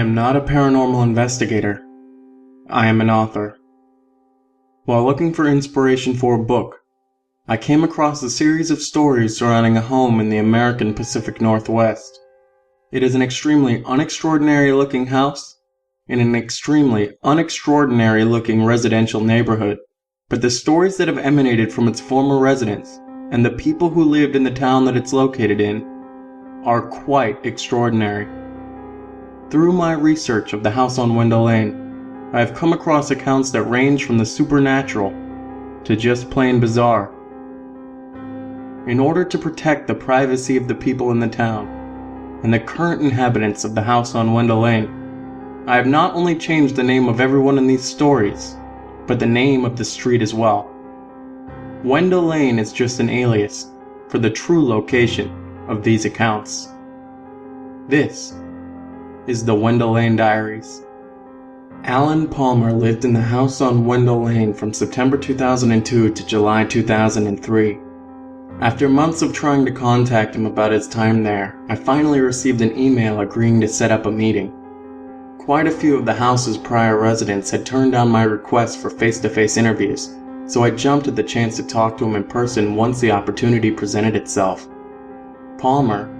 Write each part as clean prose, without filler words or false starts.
am not a paranormal investigator. I am an author. While looking for inspiration for a book, I came across a series of stories surrounding a home in the American Pacific Northwest. It is an extremely unextraordinary looking house in an extremely unextraordinary looking residential neighborhood, but the stories that have emanated from its former residents and the people who lived in the town that it's located in are quite extraordinary. Through my research of the house on Wendall Lane, I have come across accounts that range from the supernatural to just plain bizarre. In order to protect the privacy of the people in the town and the current inhabitants of the house on Wendall Lane, I have not only changed the name of everyone in these stories, but the name of the street as well. Wendall Lane is just an alias for the true location of these accounts. This is the Wendall Lane Diaries. Alan Palmer lived in the house on Wendall Lane from September 2002 to July 2003. After months of trying to contact him about his time there, I finally received an email agreeing to set up a meeting. Quite a few of the house's prior residents had turned down my request for face-to-face interviews, so I jumped at the chance to talk to him in person once the opportunity presented itself. Palmer,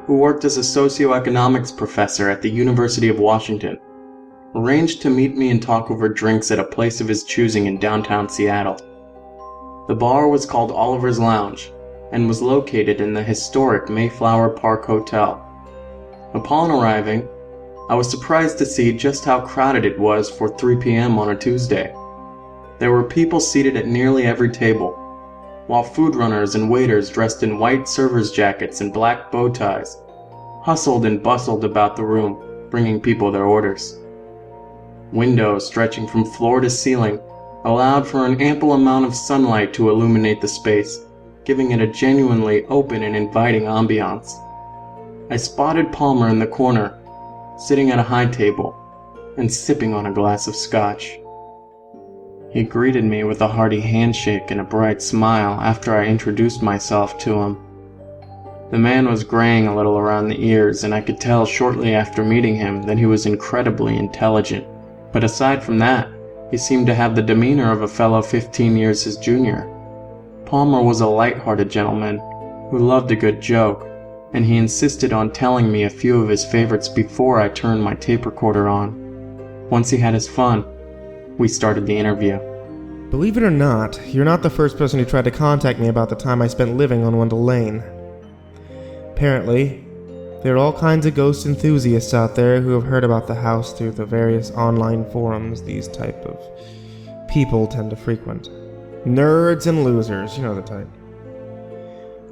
who worked as a socioeconomics professor at the University of Washington, arranged to meet me and talk over drinks at a place of his choosing in downtown Seattle. The bar was called Oliver's Lounge and was located in the historic Mayflower Park Hotel. Upon arriving, I was surprised to see just how crowded it was for 3 p.m. on a Tuesday. There were people seated at nearly every table, while food runners and waiters dressed in white servers' jackets and black bow ties hustled and bustled about the room, bringing people their orders. Windows stretching from floor to ceiling allowed for an ample amount of sunlight to illuminate the space, giving it a genuinely open and inviting ambiance. I spotted Palmer in the corner, sitting at a high table and sipping on a glass of scotch. He greeted me with a hearty handshake and a bright smile after I introduced myself to him. The man was graying a little around the ears, and I could tell shortly after meeting him that he was incredibly intelligent. But aside from that, he seemed to have the demeanor of a fellow 15 years his junior. Palmer was a light-hearted gentleman who loved a good joke, and he insisted on telling me a few of his favorites before I turned my tape recorder on. Once he had his fun, we started the interview. Believe it or not, you're not the first person who tried to contact me about the time I spent living on Wendall Lane. Apparently, there are all kinds of ghost enthusiasts out there who have heard about the house through the various online forums these type of people tend to frequent. Nerds and losers, you know the type.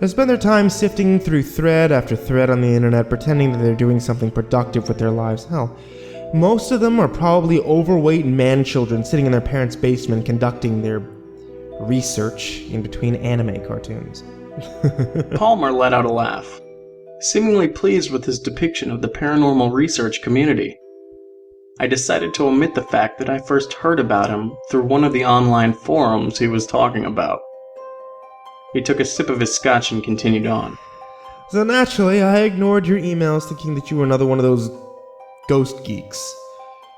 They spend their time sifting through thread after thread on the internet, pretending that they're doing something productive with their lives. Hell, most of them are probably overweight man-children sitting in their parents' basement conducting their research in between anime cartoons. Palmer let out a laugh, seemingly pleased with his depiction of the paranormal research community. I decided to omit the fact that I first heard about him through one of the online forums he was talking about. He took a sip of his scotch and continued on. So naturally, I ignored your emails thinking that you were another one of those ghost geeks.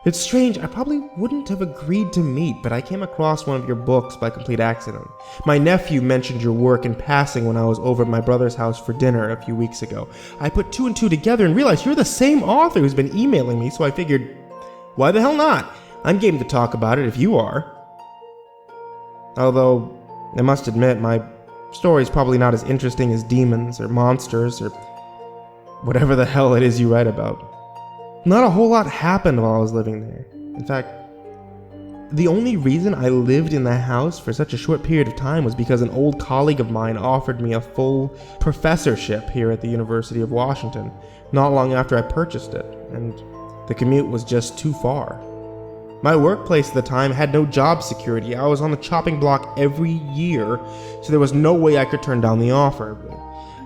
It's strange, I probably wouldn't have agreed to meet, but I came across one of your books by complete accident. My nephew mentioned your work in passing when I was over at my brother's house for dinner a few weeks ago. I put 2 and 2 together and realized you're the same author who's been emailing me, so I figured, why the hell not? I'm game to talk about it if you are. Although, I must admit, my story's probably not as interesting as demons or monsters or whatever the hell it is you write about. Not a whole lot happened while I was living there. In fact, the only reason I lived in that house for such a short period of time was because an old colleague of mine offered me a full professorship here at the University of Washington not long after I purchased it, and the commute was just too far. My workplace at the time had no job security. I was on the chopping block every year, so there was no way I could turn down the offer.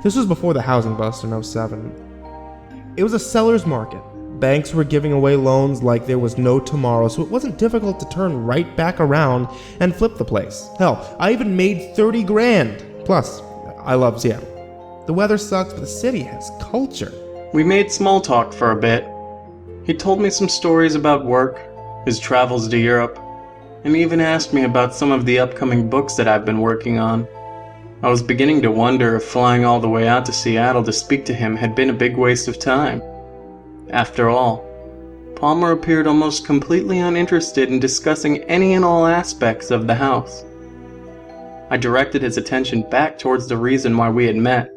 This was before the housing bust in '07. It was a seller's market. Banks were giving away loans like there was no tomorrow, so it wasn't difficult to turn right back around and flip the place. Hell, I even made 30 grand. Plus, I love Seattle. The weather sucks, but the city has culture. We made small talk for a bit. He told me some stories about work, his travels to Europe, and even asked me about some of the upcoming books that I've been working on. I was beginning to wonder if flying all the way out to Seattle to speak to him had been a big waste of time. After all, Palmer appeared almost completely uninterested in discussing any and all aspects of the house. I directed his attention back towards the reason why we had met,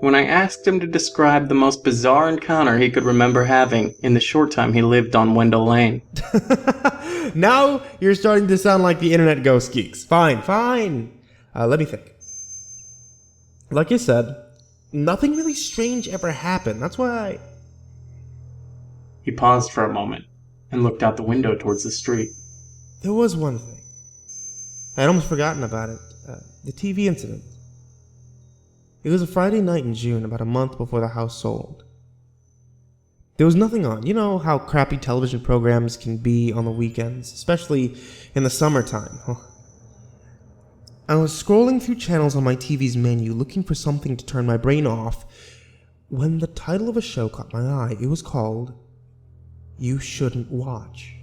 when I asked him to describe the most bizarre encounter he could remember having in the short time he lived on Wendall Lane. Now you're starting to sound like the internet ghost geeks. Fine. Let me think. Like I said, nothing really strange ever happened. That's why He paused for a moment and looked out the window towards the street. There was one thing. I'd almost forgotten about it. The TV incident. It was a Friday night in June, about a month before the house sold. There was nothing on. You know how crappy television programs can be on the weekends, especially in the summertime. I was scrolling through channels on my TV's menu looking for something to turn my brain off when the title of a show caught my eye. It was called You Shouldn't Watch.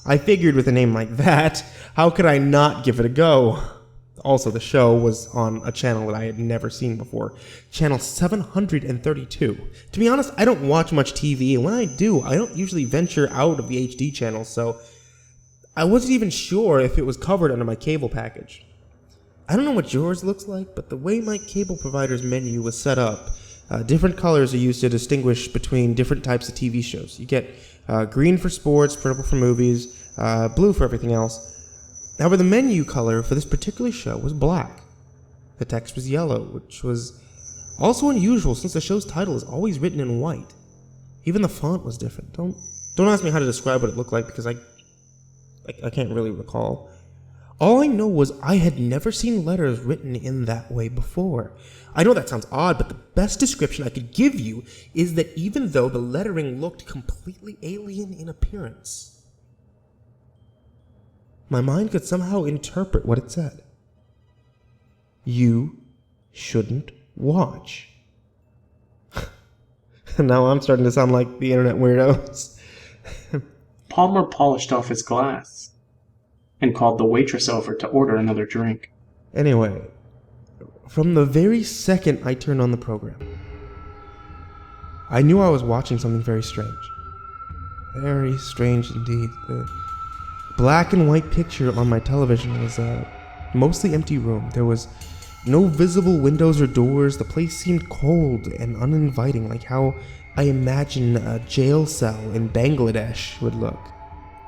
I figured with a name like that, how could I not give it a go? Also, the show was on a channel that I had never seen before, channel 732. To be honest, I don't watch much TV, and when I do, I don't usually venture out of the HD channel, so I wasn't even sure if it was covered under my cable package. I don't know what yours looks like, but the way my cable provider's menu was set up, different colors are used to distinguish between different types of TV shows. You get green for sports, purple for movies, blue for everything else. However, the menu color for this particular show was black. The text was yellow, which was also unusual since the show's title is always written in white. Even the font was different. Don't ask me how to describe what it looked like because I can't really recall. All I know was I had never seen letters written in that way before. I know that sounds odd, but the best description I could give you is that even though the lettering looked completely alien in appearance, my mind could somehow interpret what it said. You shouldn't watch. Now I'm starting to sound like the internet weirdos. Palmer polished off his glass and called the waitress over to order another drink. Anyway, from the very second I turned on the program, I knew I was watching something very strange. Very strange indeed. The black and white picture on my television was a mostly empty room. There was no visible windows or doors. The place seemed cold and uninviting, like how I imagine a jail cell in Bangladesh would look.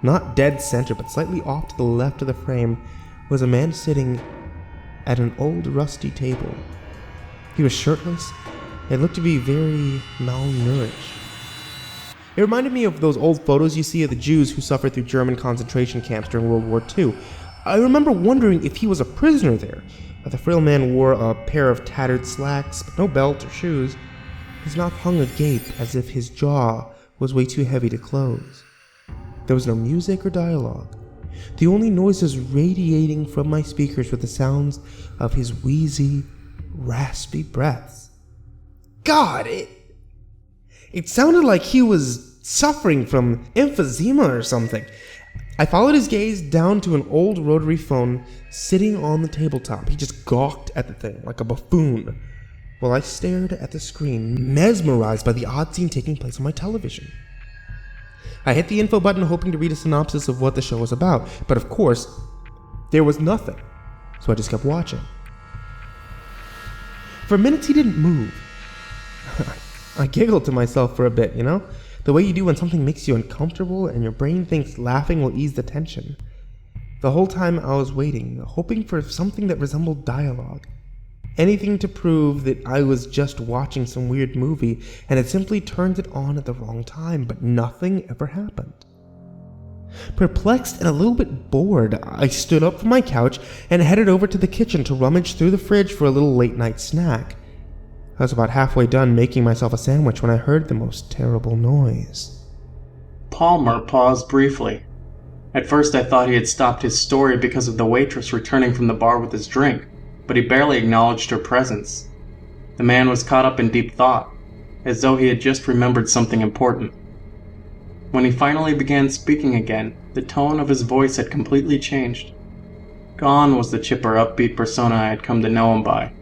Not dead center, but slightly off to the left of the frame was a man sitting at an old rusty table. He was shirtless and looked to be very malnourished. It reminded me of those old photos you see of the Jews who suffered through German concentration camps during World War II. I remember wondering if he was a prisoner there. The frail man wore a pair of tattered slacks, but no belt or shoes. His mouth hung agape as if his jaw was way too heavy to close. There was no music or dialogue. The only noises radiating from my speakers were the sounds of his wheezy, raspy breaths. God, it sounded like he was suffering from emphysema or something. I followed his gaze down to an old rotary phone sitting on the tabletop. He just gawked at the thing like a buffoon, while I stared at the screen, mesmerized by the odd scene taking place on my television. I hit the info button hoping to read a synopsis of what the show was about, but of course, there was nothing, so I just kept watching. For minutes he didn't move. I giggled to myself for a bit, you know? The way you do when something makes you uncomfortable and your brain thinks laughing will ease the tension. The whole time I was waiting, hoping for something that resembled dialogue. Anything to prove that I was just watching some weird movie and had simply turned it on at the wrong time, but nothing ever happened. Perplexed and a little bit bored, I stood up from my couch and headed over to the kitchen to rummage through the fridge for a little late-night snack. I was about halfway done making myself a sandwich when I heard the most terrible noise. Palmer paused briefly. At first I thought he had stopped his story because of the waitress returning from the bar with his drink, but he barely acknowledged her presence. The man was caught up in deep thought. as though he had just remembered something important. When he finally began speaking again, the tone of his voice had completely changed. Gone was the chipper, upbeat persona I had come to know him by.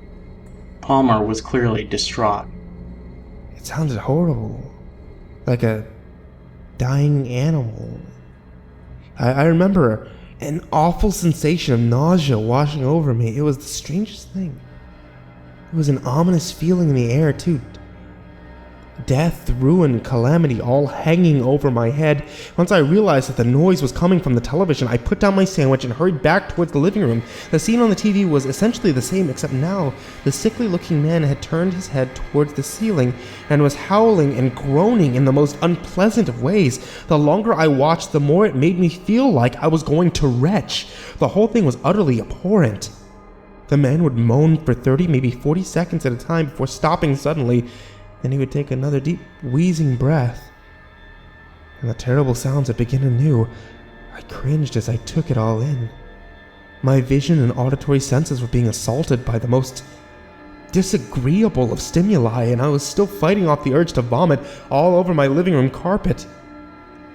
Palmer was clearly distraught. It sounded horrible. Like a dying animal. I remember an awful sensation of nausea washing over me. It was the strangest thing. It was an ominous feeling in the air, too. Death, ruin, calamity all hanging over my head. Once I realized that the noise was coming from the television, I put down my sandwich and hurried back towards the living room. The scene on the TV was essentially the same, except now the sickly-looking man had turned his head towards the ceiling and was howling and groaning in the most unpleasant of ways. The longer I watched, the more it made me feel like I was going to retch. The whole thing was utterly abhorrent. The man would moan for 30, maybe 40 seconds at a time before stopping suddenly. Then he would take another deep, wheezing breath, and the terrible sounds would begin anew. I cringed as I took it all in. My vision and auditory senses were being assaulted by the most disagreeable of stimuli, and I was still fighting off the urge to vomit all over my living room carpet.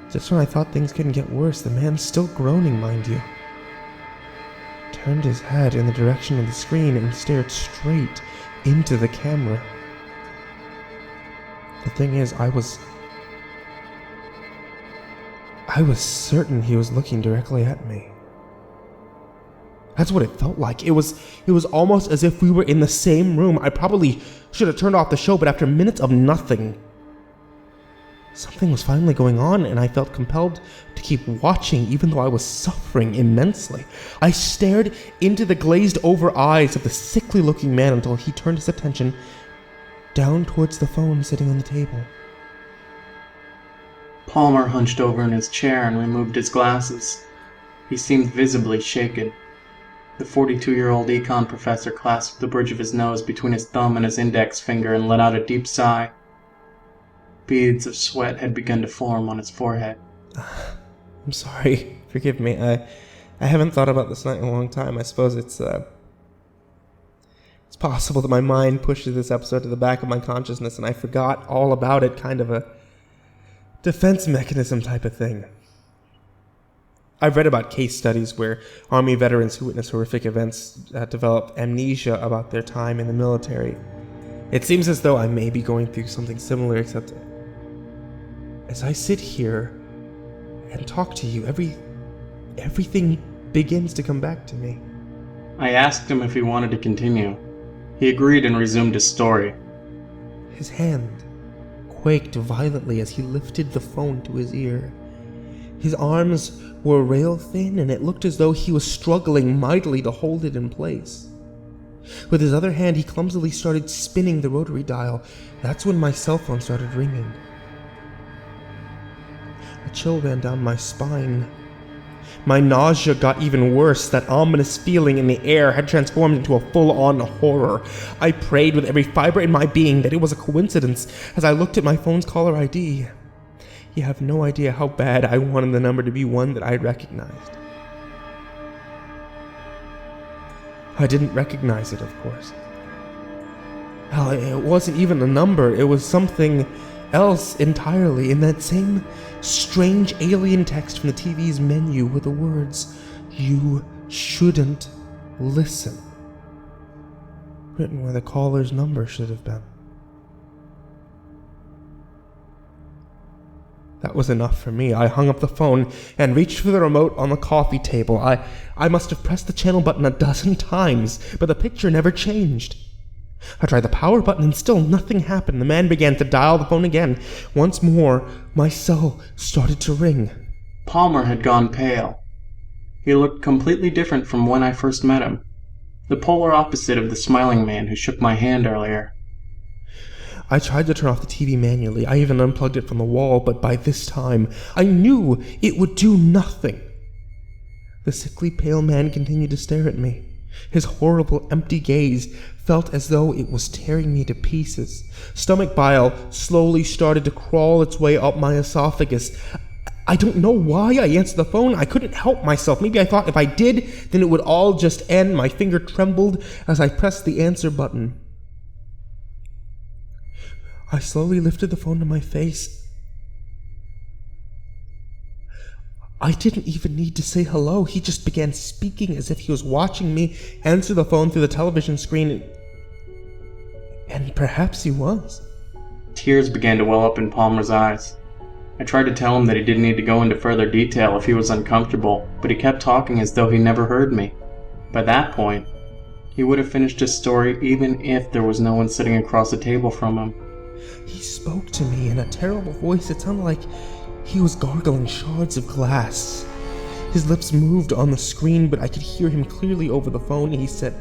Just when I thought things couldn't get worse, the man, still groaning, mind you, turned his head in the direction of the screen and stared straight into the camera. The thing is, I was certain he was looking directly at me. That's what it felt like. It was almost as if we were in the same room. I probably should have turned off the show, but after minutes of nothing, something was finally going on, and I felt compelled to keep watching even though I was suffering immensely. I stared into the glazed-over eyes of the sickly-looking man until he turned his attention down towards the phone sitting on the table. Palmer hunched over in his chair and removed his glasses. He seemed visibly shaken. The 42-year-old econ professor clasped the bridge of his nose between his thumb and his index finger and let out a deep sigh. Beads of sweat had begun to form on his forehead. I'm sorry. Forgive me. I haven't thought about this night in a long time. I suppose it's possible that my mind pushed this episode to the back of my consciousness and I forgot all about it, kind of a defense mechanism type of thing. I've read about case studies where Army veterans who witness horrific events develop amnesia about their time in the military. It seems as though I may be going through something similar, except as I sit here and talk to you, everything begins to come back to me. I asked him if he wanted to continue. He agreed and resumed his story. His hand quaked violently as he lifted the phone to his ear. His arms were rail-thin, and it looked as though he was struggling mightily to hold it in place. With his other hand, he clumsily started spinning the rotary dial. That's when my cell phone started ringing. A chill ran down my spine. My nausea got even worse. That ominous feeling in the air had transformed into a full-on horror. I prayed with every fiber in my being that it was a coincidence as I looked at my phone's caller ID. You have no idea how bad I wanted the number to be one that I recognized. I didn't recognize it, of course. Hell, it wasn't even a number. It was something else entirely. In that same strange alien text from the TV's menu were the words, "You shouldn't listen," written where the caller's number should have been. That was enough for me. I hung up the phone and reached for the remote on the coffee table. I must have pressed the channel button a dozen times, but the picture never changed. I tried the power button and still nothing happened. The man began to dial the phone again. Once more, my cell started to ring. Palmer had gone pale. He looked completely different from when I first met him. The polar opposite of the smiling man who shook my hand earlier. I tried to turn off the TV manually. I even unplugged it from the wall, but by this time, I knew it would do nothing. The sickly pale man continued to stare at me. His horrible, empty gaze felt as though it was tearing me to pieces. Stomach bile slowly started to crawl its way up my esophagus. I don't know why I answered the phone. I couldn't help myself. Maybe I thought if I did, then it would all just end. My finger trembled as I pressed the answer button. I slowly lifted the phone to my face. I didn't even need to say hello. He just began speaking as if he was watching me answer the phone through the television screen. And perhaps he was. Tears began to well up in Palmer's eyes. I tried to tell him that he didn't need to go into further detail if he was uncomfortable, but he kept talking as though he never heard me. By that point, he would have finished his story even if there was no one sitting across the table from him. He spoke to me in a terrible voice. It sounded like he was gargling shards of glass. His lips moved on the screen, but I could hear him clearly over the phone. He said,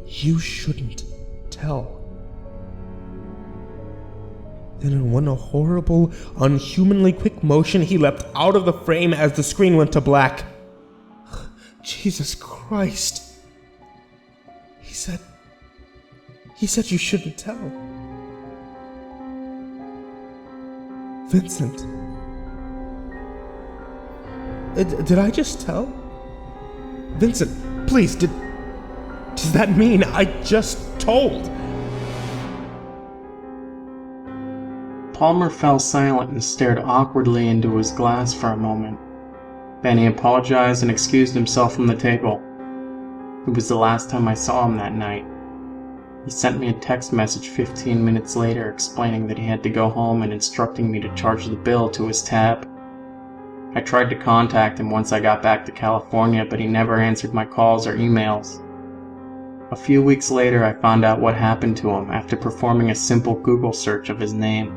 "You shouldn't tell." Then in one horrible, unhumanly quick motion, he leapt out of the frame as the screen went to black. Jesus Christ. He said you shouldn't tell. Vincent. Did I just tell? Vincent, please, does that mean I just told? Palmer fell silent and stared awkwardly into his glass for a moment. Then he apologized and excused himself from the table. It was the last time I saw him that night. He sent me a text message 15 minutes later explaining that he had to go home and instructing me to charge the bill to his tab. I tried to contact him once I got back to California, but he never answered my calls or emails. A few weeks later, I found out what happened to him after performing a simple Google search of his name.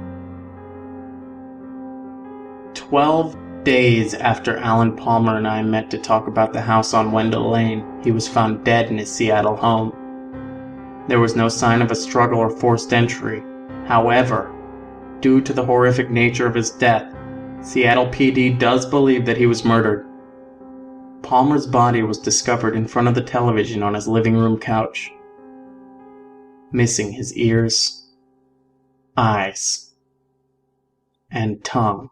12 days after Alan Palmer and I met to talk about the house on Wendall Lane, he was found dead in his Seattle home. There was no sign of a struggle or forced entry. However, due to the horrific nature of his death, Seattle PD does believe that he was murdered. Palmer's body was discovered in front of the television on his living room couch, missing his ears, eyes, and tongue.